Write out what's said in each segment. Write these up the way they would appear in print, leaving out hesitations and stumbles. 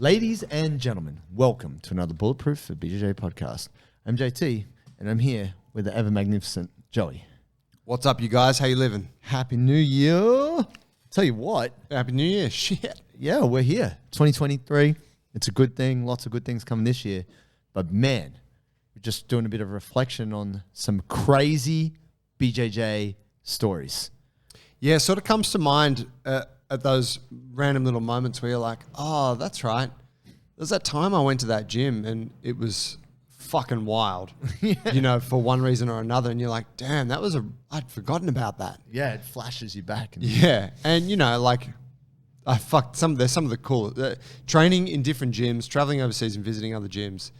Ladies and gentlemen, welcome to another Bulletproof for BJJ podcast. I'm JT, and I'm here with the ever-magnificent Joey. What's up, you guys? How you living? Happy New Year. Tell you what. Happy New Year. Shit. Yeah, we're here. 2023. It's a good thing. Lots of good things coming this year. But man, we're just doing a bit of reflection on some crazy BJJ stories. Yeah, sort of comes to mind at those random little moments where you're like, oh, that's right. There's that time I went to that gym and it was fucking wild, you know, for one reason or another. And you're like, damn, I'd forgotten about that. Yeah, it flashes you back. Yeah. And, you know, like, there's some of the cool, training in different gyms, traveling overseas and visiting other gyms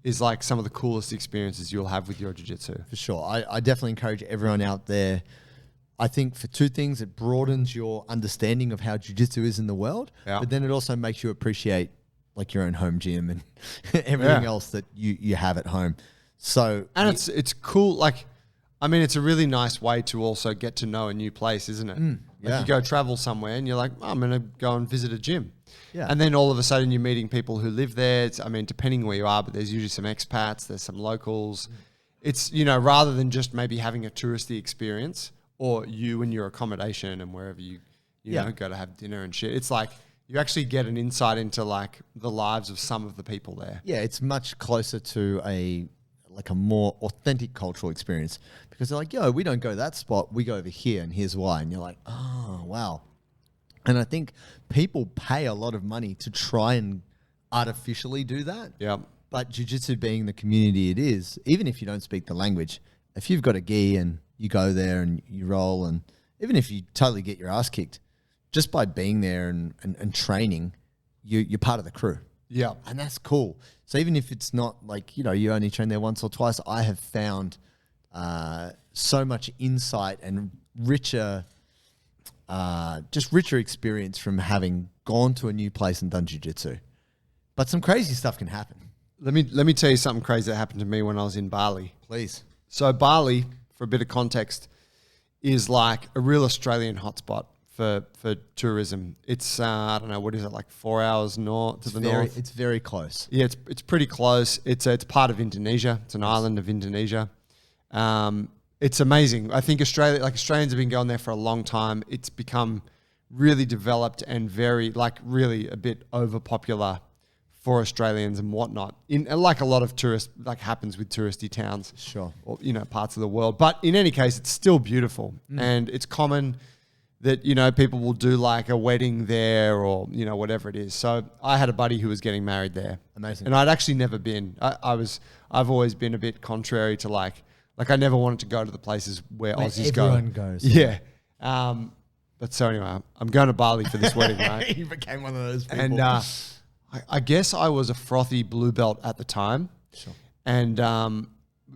is like some of the coolest experiences you'll have with your jiu-jitsu. For sure. I definitely encourage everyone out there. I think for two things, it broadens your understanding of how jiu-jitsu is in the world, but then it also makes you appreciate like your own home gym and everything else that you have at home. So, and it's cool. Like, I mean, it's a really nice way to also get to know a new place, isn't it? Like you go travel somewhere and you're like, oh, I'm going to go and visit a gym. Yeah. And then all of a sudden you're meeting people who live there. I mean, depending where you are, but there's usually some expats, there's some locals. It's, you know, rather than just maybe having a touristy experience, or you and your accommodation and wherever you know, go to have dinner and shit. It's like you actually get an insight into like the lives of some of the people there. Yeah, it's much closer to a more authentic cultural experience because they're like, yo, we don't go to that spot. We go over here and here's why. And you're like, oh, wow. And I think people pay a lot of money to try and artificially do that. Yeah. But jiu-jitsu being the community it is, even if you don't speak the language, if you've got a gi and you go there and you roll, and even if you totally get your ass kicked, just by being there and training, you're part of the crew. Yeah. And that's cool. So even if it's not like, you know, you only train there once or twice, I have found so much insight and richer experience from having gone to a new place and done jiu-jitsu. But some crazy stuff can happen. Let me tell you something crazy that happened to me when I was in Bali. Please. So Bali, for a bit of context, is like a real Australian hotspot for tourism. It's I don't know, what is it, like 4 hours north to the north? It's very close. Yeah, it's pretty close. It's part of Indonesia. It's an island of Indonesia. It's amazing. I think Australians have been going there for a long time. It's become really developed and very really a bit overpopular for Australians and whatnot, in like a lot of happens with touristy towns, sure, or you know, parts of the world. But in any case, it's still beautiful, and it's common that, you know, people will do like a wedding there or, you know, whatever it is. So I had a buddy who was getting married there. Amazing. And I'd actually never been. I've always been a bit contrary to like I never wanted to go to the places where Aussies go. Everyone goes. Yeah. But so anyway, I'm going to Bali for this wedding, right? You became one of those people. And I guess I was a frothy blue belt at the time. Sure. And,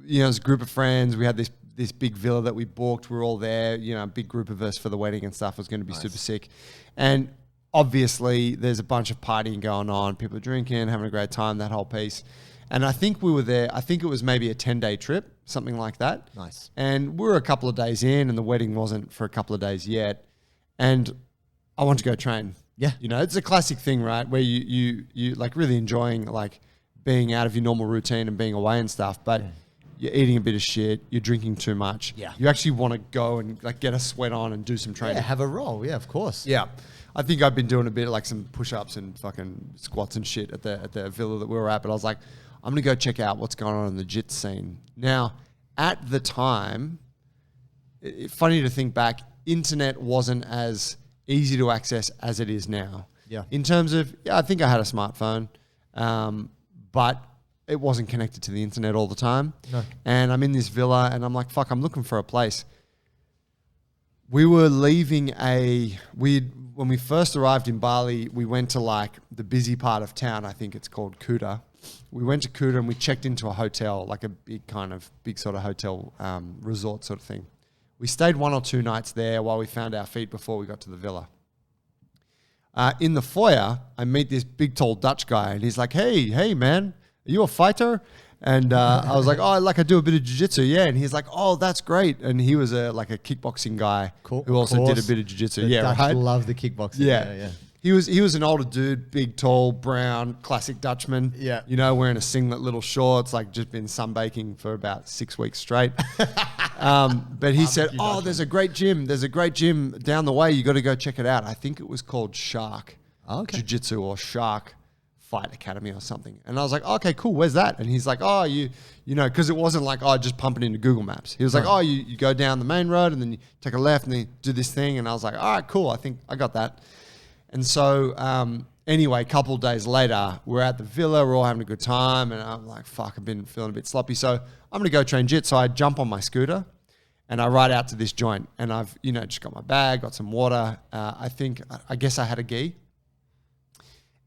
you know, as a group of friends, we had this big villa that we booked. We were all there, you know, a big group of us for the wedding and stuff. It was going to be super sick. And obviously there's a bunch of partying going on. People are drinking, having a great time, that whole piece. And I think we were there, I think it was maybe a 10-day trip, something like that. Nice. And we were a couple of days in and the wedding wasn't for a couple of days yet. And I wanted to go train. Yeah. You know, it's a classic thing, right? Where you like really enjoying like being out of your normal routine and being away and stuff, but you're eating a bit of shit, you're drinking too much. Yeah. You actually want to go and like get a sweat on and do some training. Yeah, have a roll. Yeah, of course. Yeah. I think I've been doing a bit of like some push-ups and fucking squats and shit at the villa that we were at, but I was like, I'm going to go check out what's going on in the jits scene. Now, at the time, funny to think back, internet wasn't as easy to access as it is now. Yeah. In terms of, I think I had a smartphone, but it wasn't connected to the internet all the time. No. And I'm in this villa and I'm like, fuck, I'm looking for a place. We were leaving when we first arrived in Bali, we went to like the busy part of town. I think it's called Kuta. We went to Kuta and we checked into a hotel, like a big sort of hotel resort sort of thing. We stayed 1 or 2 nights there while we found our feet before we got to the villa. In the foyer, I meet this big, tall Dutch guy, and he's like, hey, man, are you a fighter? And I was like, oh, I do a bit of jiu-jitsu, yeah. And he's like, oh, that's great. And he was a kickboxing guy who also did a bit of jiu-jitsu. The yeah, Dutch right? love the kickboxing. Yeah. He was an older dude, big, tall, brown, classic Dutchman. Yeah. You know, wearing a singlet, little shorts, like just been sunbaking for about 6 weeks straight. But he said, "Oh, there's a great gym. There's a great gym down the way. You got to go check it out." I think it was called Shark Jiu-Jitsu or Shark Fight Academy or something. And I was like, "Okay, cool. Where's that?" And he's like, "Oh, you know," because it wasn't like, "Oh, just pump it into Google Maps." He was like, "Oh, you go down the main road and then you take a left and then you do this thing." And I was like, "All right, cool. I think I got that." And so anyway, a couple of days later, we're at the villa. We're all having a good time. And I'm like, fuck, I've been feeling a bit sloppy. So I'm going to go train jit. So I jump on my scooter and I ride out to this joint. And I've, just got my bag, got some water. I guess I had a gi.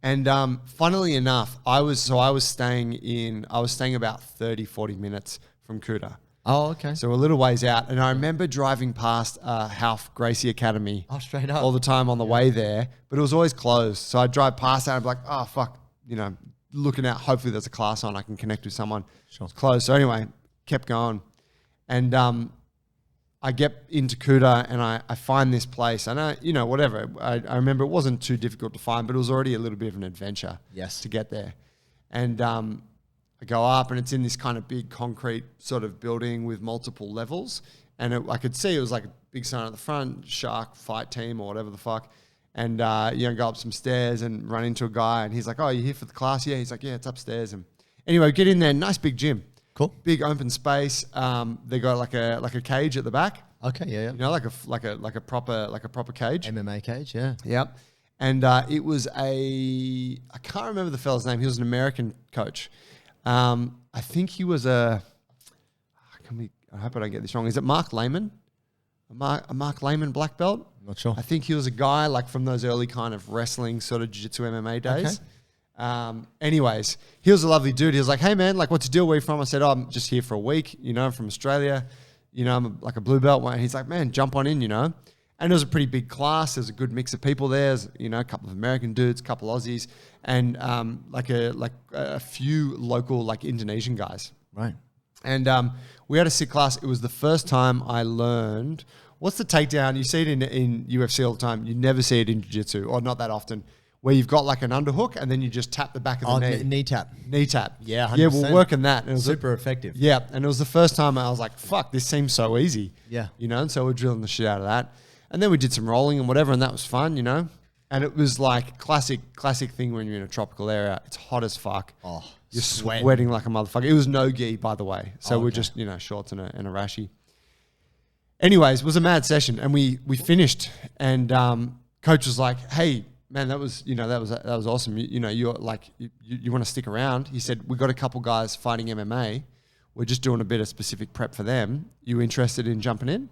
And funnily enough, I was staying about 30, 40 minutes from Kuta. Oh, okay. So a little ways out. And I remember driving past Half Gracie Academy straight up all the time on the way there, but it was always closed. So I'd drive past that and I'd be like, oh, fuck, looking out. Hopefully there's a class on. I can connect with someone. Sure. It's closed. So anyway, kept going. And I get into Kuta and I find this place. And whatever. I remember it wasn't too difficult to find, but it was already a little bit of an adventure to get there. And I go up and it's in this kind of big concrete sort of building with multiple levels. And I could see it was like a big sign at the front, Shark Fight Team or whatever the fuck. And, go up some stairs and run into a guy. And he's like, "Oh, you here for the class?" Yeah. He's like, "Yeah, it's upstairs." And anyway, get in there. Nice big gym. Cool. Big open space. They got like a cage at the back. Okay. Yeah. Like a proper cage. MMA cage. Yeah. Yep. And it was I can't remember the fella's name. He was an American coach. I think he was I hope I don't get this wrong. Is it Mark Lehman? A Mark Lehman black belt? Not sure. I think he was a guy like from those early kind of wrestling sort of jiu-jitsu MMA days. Okay. Anyways, he was a lovely dude. He was like, "Hey man, like what's the deal? Where you from?" I said, "Oh, I'm just here for a week. I'm from Australia. I'm like a blue belt." And he's like, "Man, jump on in, And it was a pretty big class. There's a good mix of people there. There's, a couple of American dudes, a couple of Aussies, and like a few local like Indonesian guys. Right. And we had a sick class. It was the first time I learned what's the takedown. You see it in UFC all the time. You never see it in jiu-jitsu, or not that often, where you've got like an underhook and then you just tap the back of the knee. Knee tap. Knee tap. Yeah, 100%. Yeah, we're working that. And it was super effective. Yeah, and it was the first time I was like, fuck, this seems so easy. Yeah. And so we're drilling the shit out of that. And then we did some rolling and whatever, and that was fun, And it was like classic thing when you're in a tropical area. It's hot as fuck. Oh, you're sweating like a motherfucker. It was no gi, by the way. So we're just, shorts and a rashie. Anyways, it was a mad session, and we finished, and coach was like, "Hey, man, that was awesome. You're like, you want to stick around?" He said, "We got a couple guys fighting MMA. We're just doing a bit of specific prep for them. You interested in jumping in?"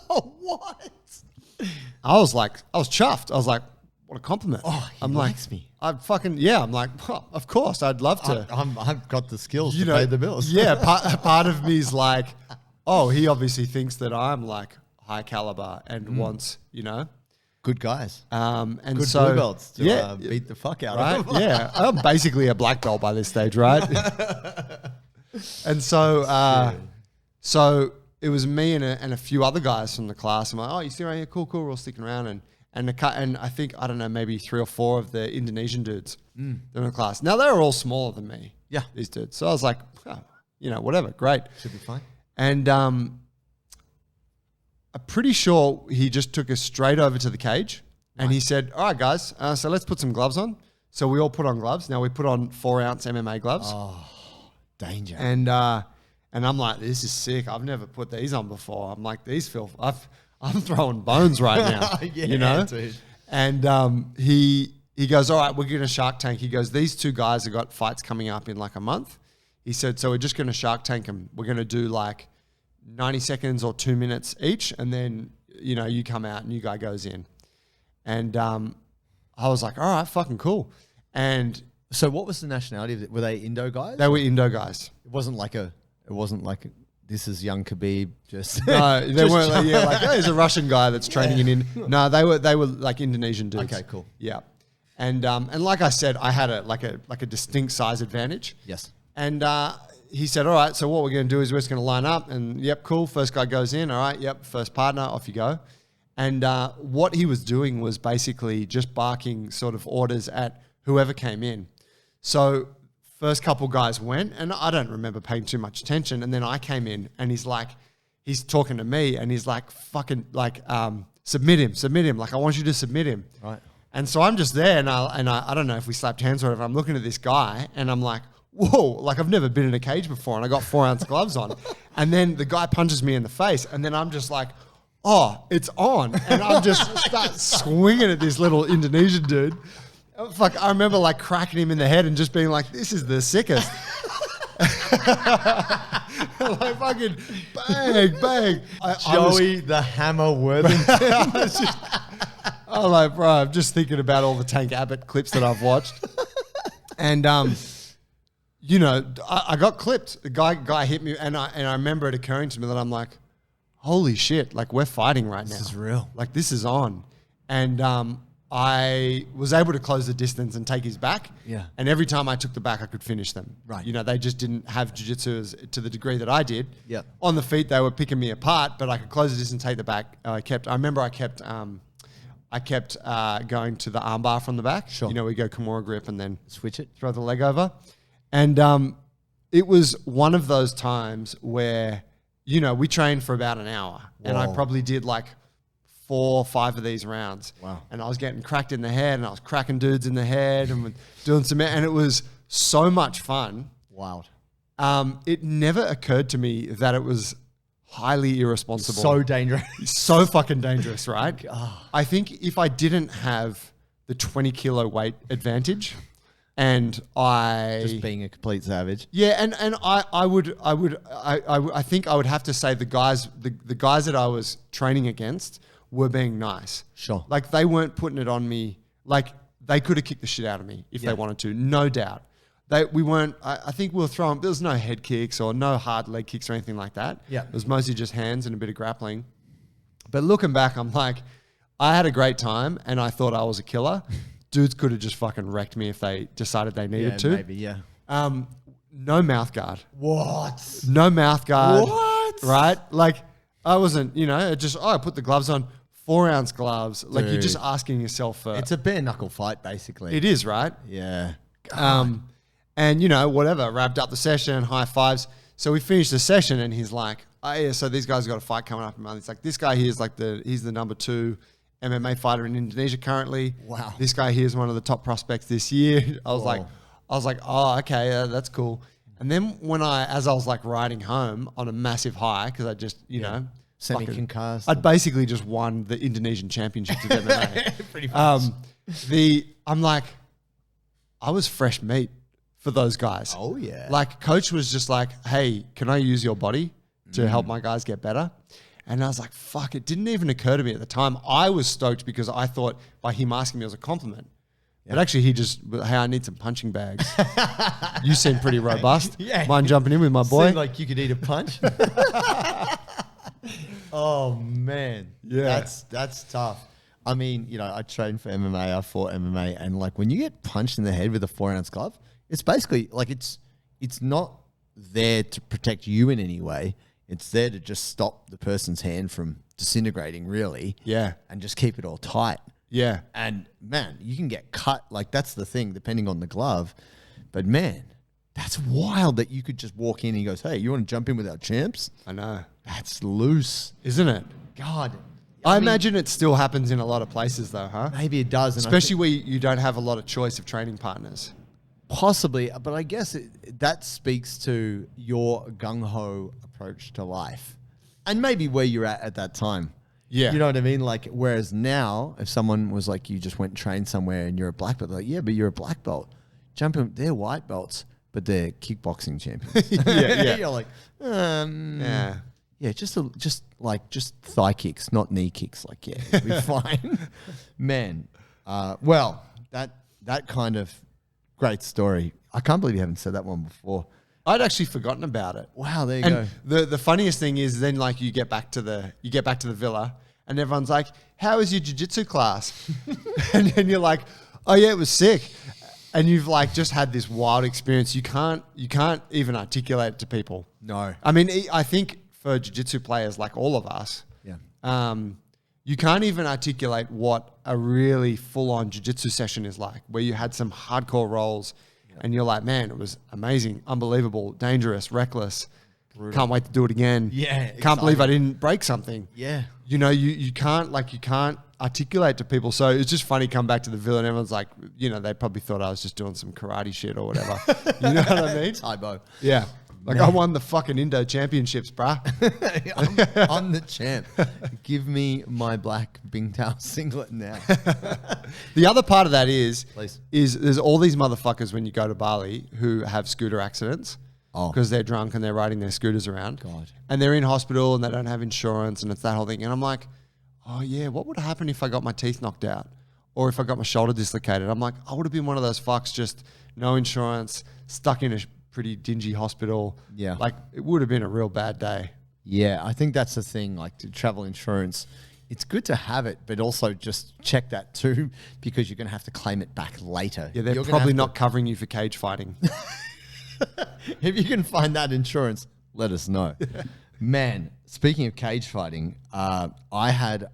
Oh, what? I was chuffed. I was like, what a compliment. Oh, he likes me. I'm like, well, of course, I'd love to. I've got the skills to pay the bills. Yeah, part of me is like, oh, he obviously thinks that I'm like high caliber and wants, good guys. And good so, blue belts to beat the fuck out of them. Yeah, I'm basically a black belt by this stage, right? And so, so it was me and a few other guys from the class. I'm like, "Oh, you still around here? Cool. We're all sticking around." And I think, I don't know, maybe 3 or 4 of the Indonesian dudes in the class. Now, they were all smaller than me. Yeah. These dudes. So I was like, oh, whatever, great. Should be fine. And I'm pretty sure he just took us straight over to the cage. Right. And he said, "All right, guys, so let's put some gloves on." So we all put on gloves. Now we put on 4-ounce MMA gloves. Oh, danger. And I'm like, this is sick. I've never put these on before. I'm like, these feel... I'm throwing bones right now, Dude. And he goes, "All right, we're going to Shark Tank." He goes, "These 2 guys have got fights coming up in like a month." He said, "So we're just going to Shark Tank them. We're going to do like 90 seconds or 2 minutes each. And then, you come out and you guy goes in." And I was like, all right, fucking cool. And so what was the nationality of it? Were they Indo guys? They were Indo guys. It wasn't like this is young Khabib just... No, they weren't like, "Oh, he's a Russian guy that's training in..." No, they were like Indonesian dudes. Okay, cool. Yeah. And like I said, I had a distinct size advantage. Yes. And he said, "All right, so what we're going to do is we're just going to line up and yep, cool. First guy goes in. All right. Yep. First partner, off you go." And what he was doing was basically just barking sort of orders at whoever came in. So first couple guys went, and I don't remember paying too much attention. And then I came in, and he's talking to me, and he's like, fucking like, submit him. Like, I want you to submit him. Right. And so I'm just there, and I don't know if we slapped hands or whatever. I'm looking at this guy, and I'm like, whoa, like I've never been in a cage before, and I got 4-ounce gloves on. And then the guy punches me in the face, and then I'm just like, oh, it's on. And I'm just start swinging at this little Indonesian dude. Fuck, I remember like cracking him in the head and just being like, this is the sickest. Like fucking bang. Joey the Hammer Worthington. I'm like, bro, I'm just thinking about all the Tank Abbott clips that I've watched. And, you know, I got clipped. The guy hit me, and I remember it occurring to me that I'm like, holy shit, like we're fighting right now. This is real. Like this is on. And I was able to close the distance and take his back. Yeah. And every time I took the back, I could finish them. Right. You know, they just didn't have jiu-jitsu to the degree that I did. Yep. On the feet, they were picking me apart, but I could close the distance and take the back. I remember I kept going to the armbar from the back. Sure. You know, we go Kimura grip and then Switch it. throw the leg over. And it was one of those times where, you know, we trained for about an hour. Whoa. And I probably did like 4 or 5 of these rounds. Wow. And I was getting cracked in the head, and I was cracking dudes in the head and doing some, and it was so much fun. Wild. It never occurred to me that it was highly irresponsible. So dangerous. So fucking dangerous, right? God. I think if I didn't have the 20 kilo weight advantage, and I Just being a complete savage. yeah, and I think I would have to say the guys that I was training against were being nice. Sure. Like they weren't putting it on me. Like they could have kicked the shit out of me if they wanted to, no doubt. We weren't. I think we were throwing. There was no head kicks or no hard leg kicks or anything like that. Yeah. It was mostly just hands and a bit of grappling. But looking back, I'm like, I had a great time, and I thought I was a killer. Dudes could have just fucking wrecked me if they decided they needed to. Maybe, yeah. No mouth guard. What? No mouth guard. What? Right? Like, I wasn't, you know, I put the gloves on, 4-ounce gloves. Like, you're just Dude. asking yourself for... It's a bare knuckle fight, basically. It is, right? Yeah. And, you know, whatever, wrapped up the session, high fives. So we finished the session, and he's like, oh, yeah, so these guys got a fight coming up in a month. It's like, this guy here is like he's the number 2 MMA fighter in Indonesia currently. Wow. This guy here is one of the top prospects this year. I was like, oh, okay, that's cool. And then as I was like riding home on a massive high, because I just, you know, Semi-concussed. I'd basically just won the Indonesian championships of MMA. Pretty much. I'm like, I was fresh meat for those guys. Oh, yeah. Like coach was just like, hey, can I use your body to help my guys get better? And I was like, fuck, it didn't even occur to me at the time. I was stoked because I thought by him asking me it was a compliment. Yeah. But actually he just, hey, I need some punching bags. You seem pretty robust. Yeah. Mind jumping in with my boy? Seemed like you could eat a punch. Oh, man. Yeah. That's tough. I mean, you know, I trained for MMA. I fought MMA. And like when you get punched in the head with a 4-ounce glove, it's basically like it's not there to protect you in any way. It's there to just stop the person's hand from disintegrating, really. Yeah. And just keep it all tight. Yeah. And man, you can get cut. Like that's the thing, depending on the glove. But man, that's wild that you could just walk in and he goes, hey, you want to jump in with our champs? I know. That's loose. Isn't it? God. I imagine it still happens in a lot of places though, huh? Maybe it does. And especially where you don't have a lot of choice of training partners. Possibly, but I guess that speaks to your gung-ho approach to life. And maybe where you're at that time. Yeah. You know what I mean? Like, whereas now, if someone was like, you just went and trained somewhere and you're a black belt, they're like, yeah, but you're a black belt. They're white belts, but they're kickboxing champions. Yeah. You're like, Yeah. Yeah, just thigh kicks, not knee kicks. Like, yeah, it'll be fine. Man, well, that kind of great story. I can't believe you haven't said that one before. I'd actually forgotten about it. Wow, there you go. The funniest thing is then like you get back to the villa and everyone's like, how was your jiu-jitsu class? And then you're like, oh yeah, it was sick. And you've like just had this wild experience. You can't even articulate it to people. No. I mean, I think for jiu-jitsu players like all of us, Yeah. You can't even articulate what a really full-on jiu-jitsu session is like, where you had some hardcore rolls and you're like, man, it was amazing, unbelievable, dangerous, reckless. Brutal. Can't wait to do it again. Yeah. Can't believe I didn't break something. Yeah. You know, you can't articulate to people. So it's just funny come back to the villa and everyone's like, you know, they probably thought I was just doing some karate shit or whatever. You know what I mean? Taibo. Yeah. Like I won the fucking Indo championships, bruh. I'm the champ. Give me my black Bingtao singlet now. The other part of that is Please. there's all these motherfuckers when you go to Bali who have scooter accidents because they're drunk and they're riding their scooters around. God. And they're in hospital and they don't have insurance and it's that whole thing. And I'm like, oh yeah, what would happen if I got my teeth knocked out or if I got my shoulder dislocated? I'm like, I would have been one of those fucks, just no insurance, stuck in a pretty dingy hospital. Yeah. Like it would have been a real bad day. Yeah, I think that's the thing, like travel insurance. It's good to have it, but also just check that too, because you're going to have to claim it back later. Yeah, they're probably not covering you for cage fighting. If you can find that insurance, let us know. Man, speaking of cage fighting, I had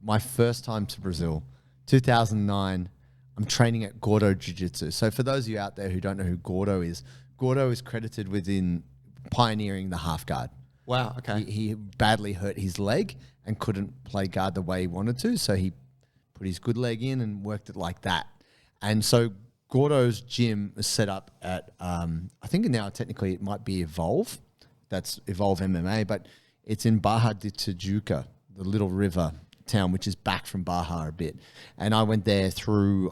my first time to Brazil, 2009. I'm training at Gordo Jiu-Jitsu. So for those of you out there who don't know who Gordo is credited within pioneering the half guard. Wow, okay. He badly hurt his leg and couldn't play guard the way he wanted to, so he put his good leg in and worked it like that. And so Gordo's gym is set up at, I think now technically it might be Evolve. That's Evolve MMA, but it's in Barra de Tijuca, the little river town, which is back from Baja a bit. And I went there through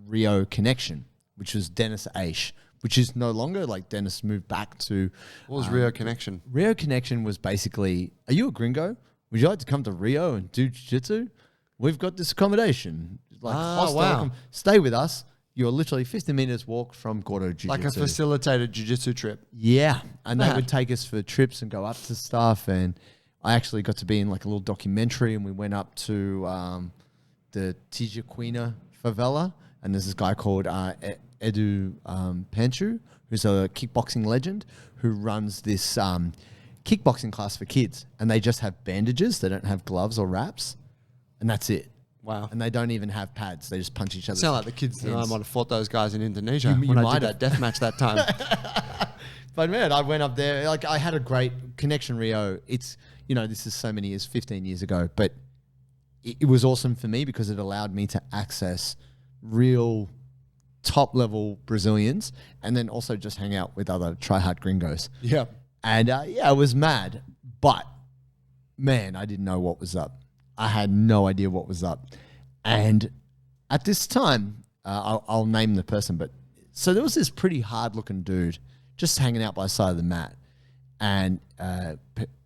Rio Connection, which was Dennis Aish, which is no longer, like Dennis moved back to... What was Rio Connection? Rio Connection was basically, are you a gringo? Would you like to come to Rio and do jiu-jitsu? We've got this accommodation. Like hostel, stay with us. You're literally 50 minutes walk from Gordo Jiu-Jitsu. Like a facilitated jiu-jitsu trip. Yeah. And they would take us for trips and go up to stuff. And I actually got to be in like a little documentary, and we went up to the Tijuquina favela. And there's this guy called Edu Panchu, who's a kickboxing legend, who runs this kickboxing class for kids. And they just have bandages. They don't have gloves or wraps. And that's it. Wow. And they don't even have pads. They just punch each other. Sound like the kids that I might have fought those guys in Indonesia You when I might did that death match that time. But man, I went up there. Like I had a great connection. Rio. It's, you know, this is so many years, 15 years ago, but it was awesome for me because it allowed me to access real top level Brazilians and then also just hang out with other try-hard gringos. Yeah. And yeah, I was mad, but man, I didn't know what was up. I had no idea what was up. And at this time, I'll name the person, but so there was this pretty hard looking dude just hanging out by the side of the mat. And I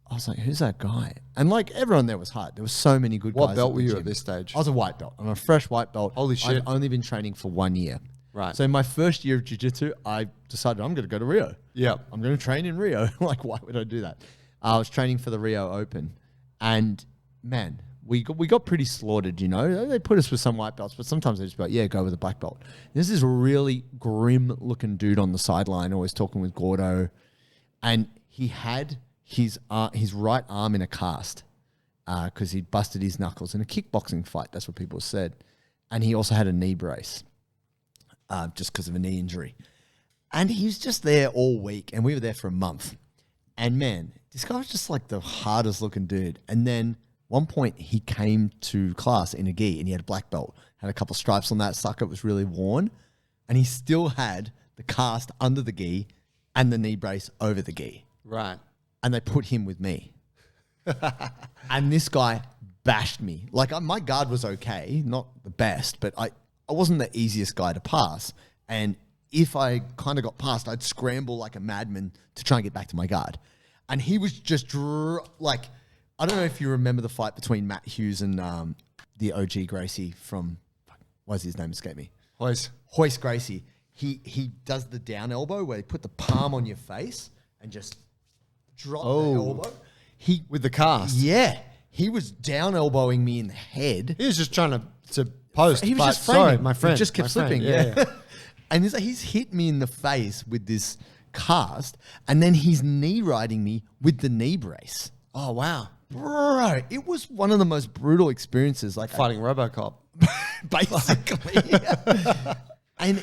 was like, who's that guy? And like everyone there was hard. There were so many good guys. What belt were you at this stage? I was a white belt. I'm a fresh white belt. Holy shit. I've only been training for 1 year. Right. So in my first year of jiu-jitsu, I decided I'm going to go to Rio. Yeah. I'm going to train in Rio. Like, why would I do that? I was training for the Rio Open. And man, we got pretty slaughtered, you know. They put us with some white belts, but sometimes they just be like, yeah, go with a black belt. There's this really grim-looking dude on the sideline always talking with Gordo. And he had his right arm in a cast because he'd busted his knuckles in a kickboxing fight. That's what people said. And he also had a knee brace just because of a knee injury. And he was just there all week, and we were there for a month. And man, this guy was just like the hardest looking dude. And then one point he came to class in a gi and he had a black belt, had a couple of stripes on that sucker. It was really worn. And he still had the cast under the gi and the knee brace over the gi. Right. And they put him with me. And this guy bashed me. Like my guard was okay, not the best, but I wasn't the easiest guy to pass. And if I kind of got past, I'd scramble like a madman to try and get back to my guard. And he was just like, I don't know if you remember the fight between Matt Hughes and the OG Gracie from, why's his name escape me? Hoist Gracie. He does the down elbow where he put the palm on your face and just drop the elbow. With the cast. Yeah. He was down elbowing me in the head. He was just trying to post. He was just framing. Sorry, my friend. He just kept slipping. Yeah. And he's hit me in the face with this cast, and then he's knee riding me with the knee brace. Oh, wow. Bro, it was one of the most brutal experiences. Like Fighting RoboCop. basically. And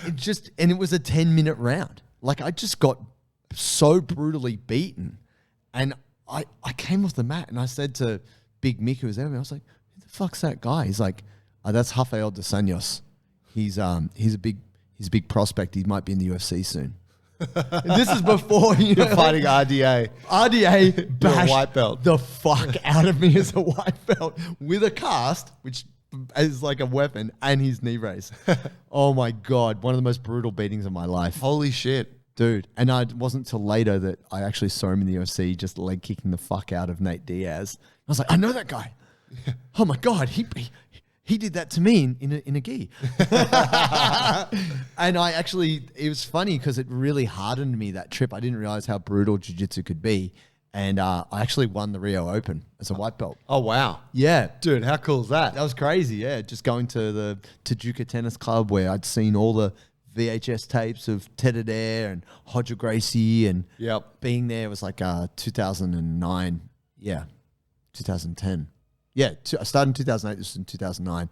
it was a 10-minute round. Like I just got so brutally beaten. And I came off the mat and I said to Big Mick, who was there, I was like, who the fuck's that guy? He's like, oh, that's Rafael dos Anjos. He's a big prospect. He might be in the UFC soon. And this is before You're fighting RDA. RDA bashed white belt. the fuck out of me as a white belt with a cast, which is like a weapon, and his knee brace. Oh my God. One of the most brutal beatings of my life. Holy shit. Dude. And it wasn't till later that I actually saw him in the UFC just leg kicking the fuck out of Nate Diaz. I was like, I know that guy. Oh my God. He did that to me in a gi. And it was funny because it really hardened me that trip. I didn't realize how brutal jiu-jitsu could be. And I actually won the Rio Open as a white belt. Oh, wow. Yeah. Dude, how cool is that? That was crazy, yeah. Just going to the Tajuka Tennis Club where I'd seen all the VHS tapes of Ted Adair and Hodger Gracie and being there was like 2009. Yeah, 2010. Yeah, I started in 2008. This was in 2009.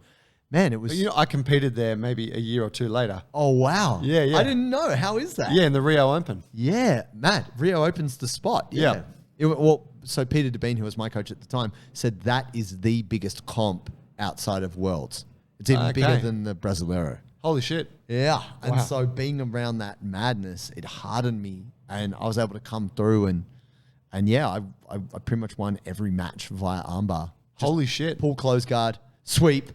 Man, it was... But I competed there maybe a year or two later. Oh, wow. Yeah. I didn't know. How is that? Yeah, in the Rio Open. Yeah, Matt, Rio Open's the spot. Yeah. So Peter Devine, who was my coach at the time, said that is the biggest comp outside of Worlds. It's even bigger than the Brasileiro. Holy shit. Yeah. And so being around that madness, it hardened me and I was able to come through and yeah, I pretty much won every match via armbar. Holy shit. Pull close guard, sweep,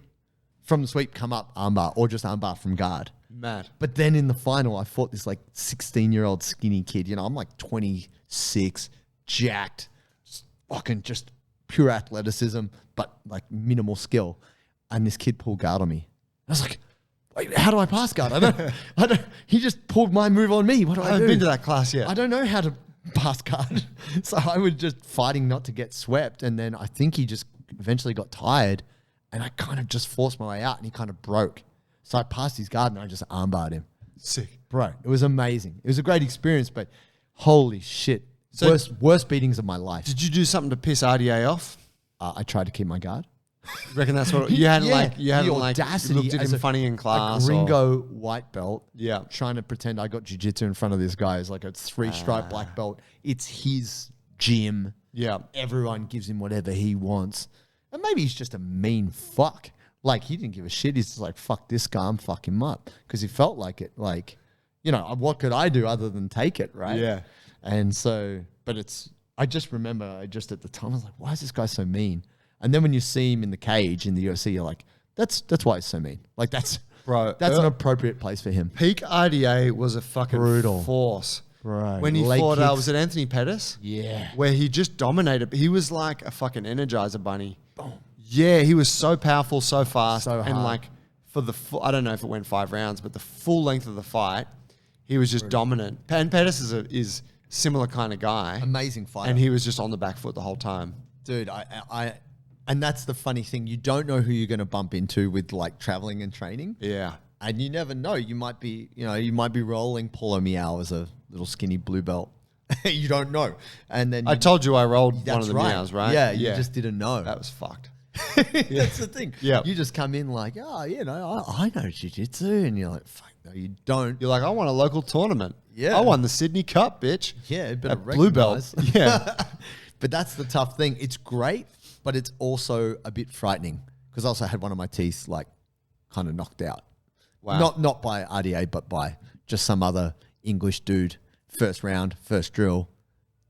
from the sweep come up armbar or just armbar from guard. Mad. But then in the final, I fought this like 16-year-old skinny kid. I'm like 26, jacked, just pure athleticism, but like minimal skill. And this kid pulled guard on me. I was like, wait, how do I pass guard? I don't, he just pulled my move on me. What do I do? I haven't been to that class yet. I don't know how to pass guard. So I was just fighting not to get swept. And then I think he just eventually got tired and I kind of just forced my way out and he kind of broke. So I passed his guard and I just armbarred him. Sick. Bro, it was amazing. It was a great experience, but holy shit. So worst beatings of my life. Did you do something to piss RDA off? I tried to keep my guard. You reckon that's what you hadn't the audacity looked at as him funny in class? A gringo white belt. Yeah. Trying to pretend I got jiu-jitsu in front of this guy as like a 3-stripe black belt. It's his gym. Yeah. Everyone gives him whatever he wants. And maybe he's just a mean fuck. Like he didn't give a shit. He's just like, fuck this guy, I'm fuck him up. Because he felt like it. Like, what could I do other than take it, right? Yeah. And so, I just remember, at the time, I was like, why is this guy so mean? And then when you see him in the cage in the UFC, you're like, that's why he's so mean. Like that's an appropriate place for him. Peak RDA was a fucking brutal force. Right. When he fought, was it Anthony Pettis? Yeah. Where he just dominated. He was like a fucking Energizer bunny. Boom. Yeah, he was so powerful, so fast. So hard. And like for I don't know if it went 5 rounds, but the full length of the fight, he was just dominant. And Pettis is similar kind of guy. Amazing fighter. And he was just on the back foot the whole time. Dude, and that's the funny thing. You don't know who you're going to bump into with like traveling and training. Yeah. And you never know. You might be rolling Paulo Miao as a little skinny blue belt. You don't know. And then I told you I rolled one of the right. Miaos, right? Yeah, you just didn't know. That was fucked. That's the thing. Yeah. You just come in like, I know jiu-jitsu. And you're like, fuck, no, you don't. You're like, I won a local tournament. Yeah. I won the Sydney Cup, bitch. Yeah, a blue belt. Yeah. But that's the tough thing. It's great, but it's also a bit frightening because I also had one of my teeth like kind of knocked out. Wow. Not by RDA, but by just some other English dude. First round, first drill,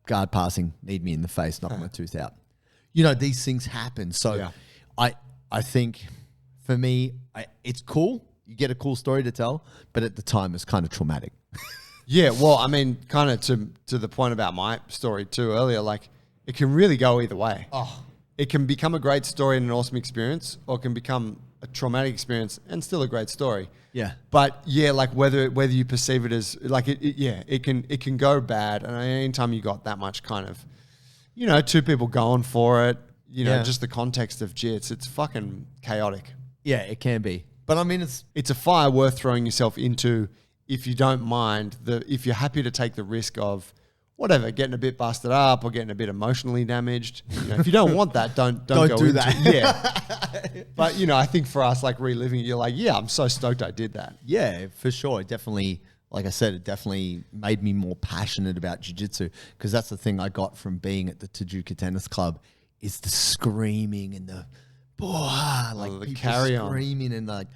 guard passing, need me in the face, knock my tooth out. These things happen. So yeah. I think for me, it's cool. You get a cool story to tell, but at the time it's kind of traumatic. Yeah, well, I mean, kind of to the point about my story too earlier, like it can really go either way. Oh, it can become a great story and an awesome experience, or it can become a traumatic experience and still a great story. Yeah. But yeah, like whether you perceive it as like it can go bad, and anytime you got that much kind of, two people going for it, just the context of jits, it's fucking chaotic. Yeah, it can be. But I mean, it's a fire worth throwing yourself into if you don't mind if you're happy to take the risk of whatever, getting a bit busted up or getting a bit emotionally damaged. You know, if you don't want that, don't go do into that. it. Yeah. But, you know, I think for us, like reliving it, you're like, yeah, I'm so stoked I did that. Yeah, for sure. It definitely, like I said, it definitely made me more passionate about jiu-jitsu, because that's the thing I got from being at the Tajuka Tennis Club is the screaming and the The people carry on. screaming and like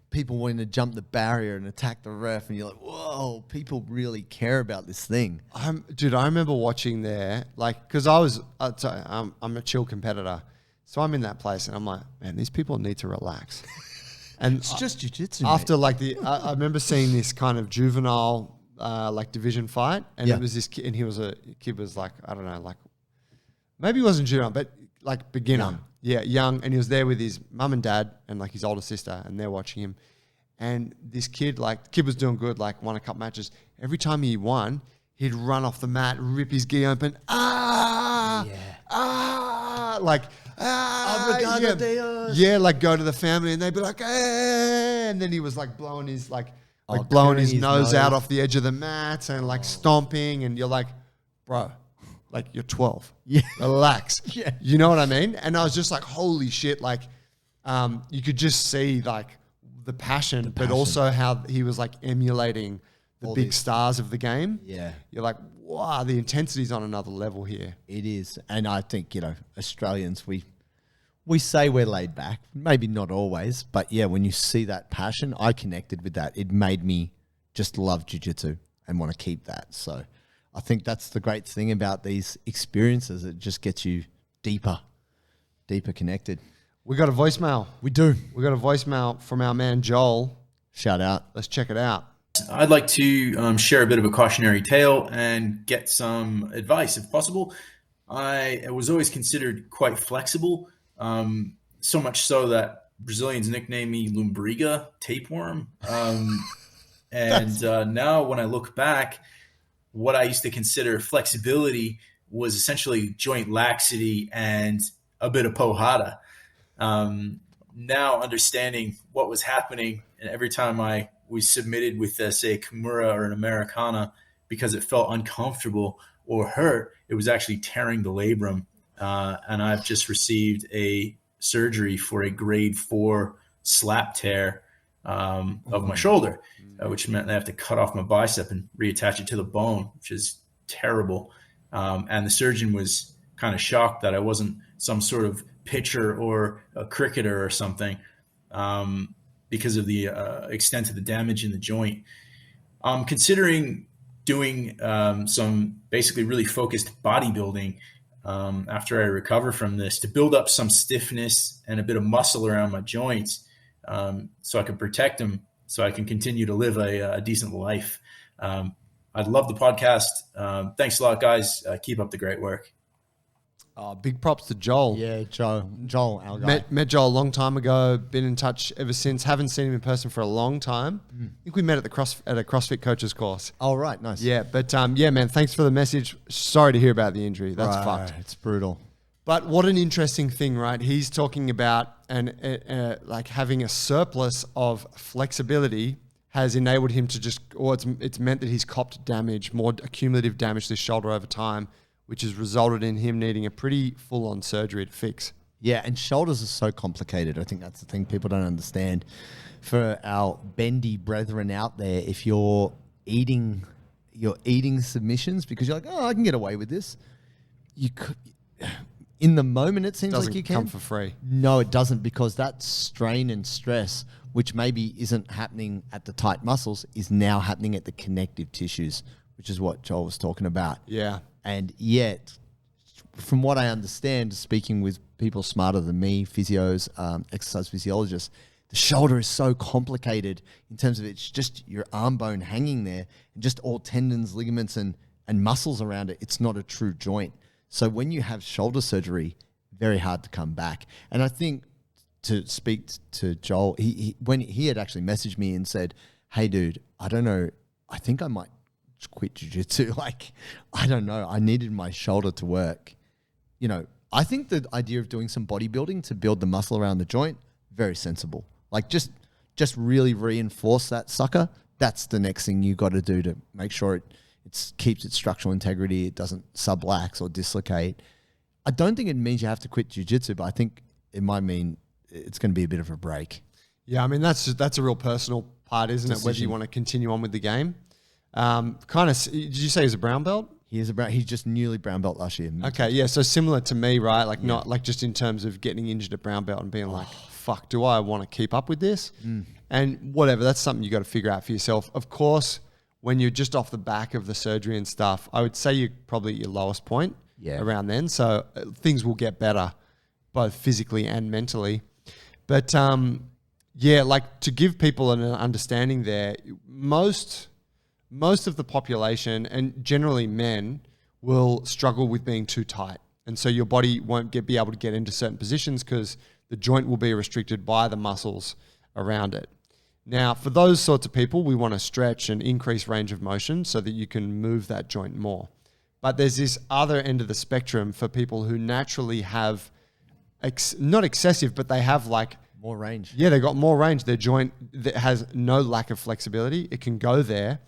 people wanting to jump the barrier and attack the ref, and you're like, whoa, people really care about this thing. Dude, I remember watching there, like, because I'm a chill competitor. So I'm in that place and I'm like, man, these people need to relax. And It's just jiu-jitsu, after like I remember seeing this kind of juvenile like division fight, and Yeah. it was this kid, and kid was like, I don't know, like maybe he wasn't juvenile, but like beginner. Young. Yeah, young, and he was there with his mum and dad and like his older sister, and they're watching him. And this kid, like, the kid was doing good, like won a couple matches. Every time he won, he'd run off the mat, rip his gi open, like, Obrigado, Deus. yeah, like go to the family, and they'd be like, and then he was like blowing his blowing clearing his his nose out nose. off the edge of the mat and like stomping, and you're like, bro, like you're 12. Yeah. Relax. Yeah. You know what I mean? And I was just like, holy shit, like you could just see like the passion, but also how he was like emulating the All big this. stars of the game. Yeah. You're like, wow, the intensity's on another level here. It is. And I think, Australians, we say we're laid back, maybe not always, but yeah, when you see that passion, I connected with that. It made me just love jiu-jitsu and want to keep that. So I think that's the great thing about these experiences. It just gets you deeper connected. We got a voicemail. We do. We got a voicemail from our man Joel. Shout out. Let's check it out. I'd like to share a bit of a cautionary tale and get some advice if possible. I was always considered quite flexible, so much so that Brazilians nickname me Lumbriga, tapeworm. Now when I look back, what I used to consider flexibility was essentially joint laxity and a bit of pohada. Now understanding what was happening, and every time I was submitted with, say, a Kimura or an Americana because it felt uncomfortable or hurt, it was actually tearing the labrum. And I've just received a surgery for a grade 4 slap tear of my shoulder, which meant I have to cut off my bicep and reattach it to the bone, which is terrible. And the surgeon was kind of shocked that I wasn't some sort of pitcher or a cricketer or something, because of the extent of the damage in the joint. I'm considering doing some basically really focused bodybuilding after I recover from this, to build up some stiffness and a bit of muscle around my joints, so I can protect them, so I can continue to live a decent life. I'd love the podcast. Thanks a lot, guys. Keep up the great work. Big props to Joel. Yeah, Joel, our guy. Met Joel a long time ago. Been in touch ever since. Haven't seen him in person for a long time. I think we met at a CrossFit coaches course. Oh, right. Nice. Yeah, but yeah, man. Thanks for the message. Sorry to hear about the injury. That's Right, fucked. It's brutal. But what an interesting thing, right? He's talking about like having a surplus of flexibility has enabled him to just, or it's meant that he's copped damage, more accumulative damage to his shoulder over time, which has resulted in him needing a pretty full-on surgery to fix. Yeah, and shoulders are so complicated. I think that's the thing people don't understand. For our bendy brethren out there, if you're eating submissions because you're like, oh, I can get away with this, you could. In the moment, it seems Doesn't like you can. come for free. No, it doesn't, because that strain and stress, which maybe isn't happening at the tight muscles, is now happening at the connective tissues, which is what Joel was talking about. Yeah. And yet, from what I understand, speaking with people smarter than me, physios, exercise physiologists, the shoulder is so complicated in terms of it's just your arm bone hanging there and just all tendons, ligaments, and muscles around it. It's not a true joint. So when you have shoulder surgery, very hard to come back. And I think, to speak to Joel, when he had actually messaged me and said, hey, dude, I don't know, I think I might quit jiu-jitsu. Like, I don't know. I needed my shoulder to work. I think the idea of doing some bodybuilding to build the muscle around the joint, very sensible. Like, just really reinforce that sucker. That's the next thing you got to do to make sure It keeps its structural integrity. It doesn't sublux or dislocate. I don't think it means you have to quit jiu-jitsu, but I think it might mean it's going to be a bit of a break. Yeah, I mean, that's a real personal part, isn't it? Whether you want to continue on with the game. Did you say he's a brown belt? He's just newly brown belt last year. Okay, yeah, so similar to me, right? Like not like just in terms of getting injured at brown belt and being like, fuck, do I want to keep up with this? And whatever, that's something you got to figure out for yourself. Of course, when you're just off the back of the surgery and stuff, I would say you're probably at your lowest point around then. So things will get better, both physically and mentally. But like to give people an understanding there, most of the population, and generally men, will struggle with being too tight. And so your body won't be able to get into certain positions because the joint will be restricted by the muscles around it. Now, for those sorts of people, we want to stretch and increase range of motion so that you can move that joint more. But there's this other end of the spectrum for people who naturally have, not excessive, but they have like... more range. Yeah, they got more range. Their joint that has no lack of flexibility. It can go there.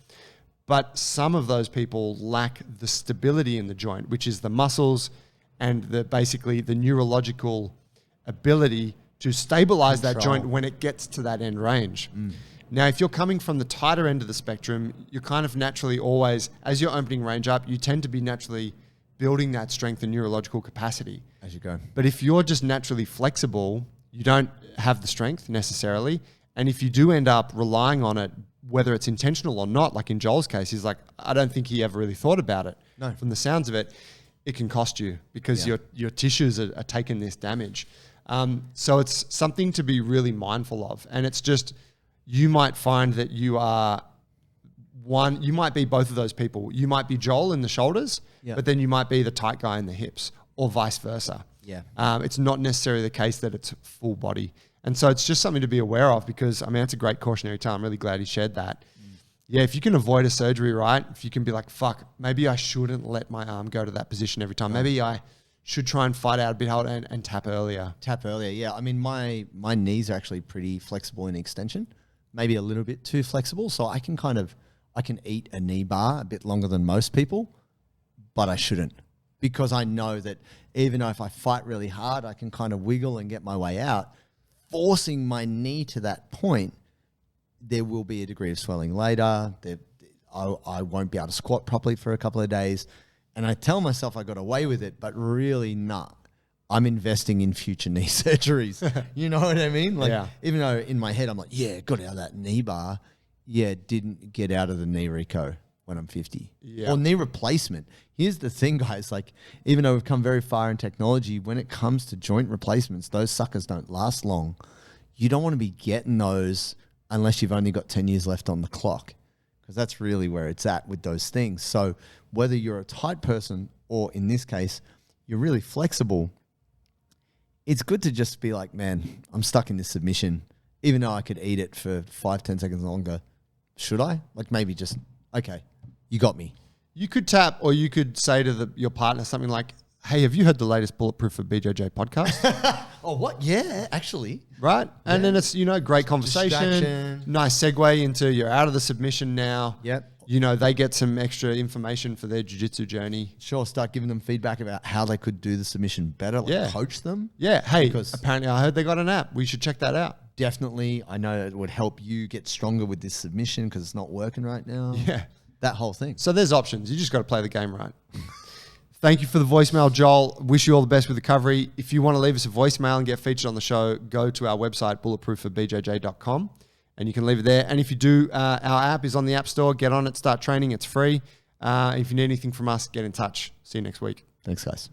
But some of those people lack the stability in the joint, which is the muscles and basically the neurological ability to stabilize that joint when it gets to that end range. Now, if you're coming from the tighter end of the spectrum, you're kind of naturally always, as you're opening range up, you tend to be naturally building that strength and neurological capacity as you go. But if you're just naturally flexible, you don't have the strength necessarily. And if you do end up relying on it, whether it's intentional or not, like in Joel's case, he's like, I don't think he ever really thought about it. No. From the sounds of it, it can cost you because your tissues are taking this damage. So it's something to be really mindful of. And it's just, you might find that you might be both of those people. You might be Joel in the shoulders, but then you might be the tight guy in the hips, or vice versa. Yeah. It's not necessarily the case that it's full body. And so it's just something to be aware of because, I mean, that's a great cautionary tale. I'm really glad he shared that. Yeah, if you can avoid a surgery, right? If you can be like, fuck, maybe I shouldn't let my arm go to that position every time. Maybe I should try and fight out a bit harder and tap earlier. Yeah. I mean, my knees are actually pretty flexible in extension, maybe a little bit too flexible. So I can eat a knee bar a bit longer than most people, but I shouldn't. Because I know that even though if I fight really hard, I can kind of wiggle and get my way out. Forcing my knee to that point, there will be a degree of swelling later. I won't be able to squat properly for a couple of days. And I tell myself I got away with it, but really not. I'm investing in future knee surgeries. You know what I mean? Like, even though in my head I'm like, yeah, got out of that knee bar. Yeah, didn't get out of the knee reco when I'm 50. Yeah. Or knee replacement. Here's the thing, guys. Like, even though we've come very far in technology, when it comes to joint replacements, those suckers don't last long. You don't want to be getting those unless you've only got 10 years left on the clock, because that's really where it's at with those things. So whether you're a tight person or, in this case, you're really flexible, it's good to just be like, man, I'm stuck in this submission. Even though I could eat it for 5-10 seconds longer, should I? Like, maybe just, okay, you got me. You could tap, or you could say to your partner something like, hey, have you heard the latest Bulletproof For BJJ podcast? Oh, what? Yeah, actually. Right? And then it's, great conversation. Nice segue into you're out of the submission now. Yep. They get some extra information for their jiu-jitsu journey. Sure, start giving them feedback about how they could do the submission better, coach them. Yeah, hey, apparently I heard they got an app. We should check that out. Definitely. I know it would help you get stronger with this submission because it's not working right now. Yeah. That whole thing. So there's options. You just got to play the game right. Thank you for the voicemail, Joel. Wish you all the best with recovery. If you want to leave us a voicemail and get featured on the show, go to our website, bulletproofforbjj.com, and you can leave it there. And if you do, our app is on the App Store. Get on it, start training. It's free. If you need anything from us, get in touch. See you next week. Thanks, guys.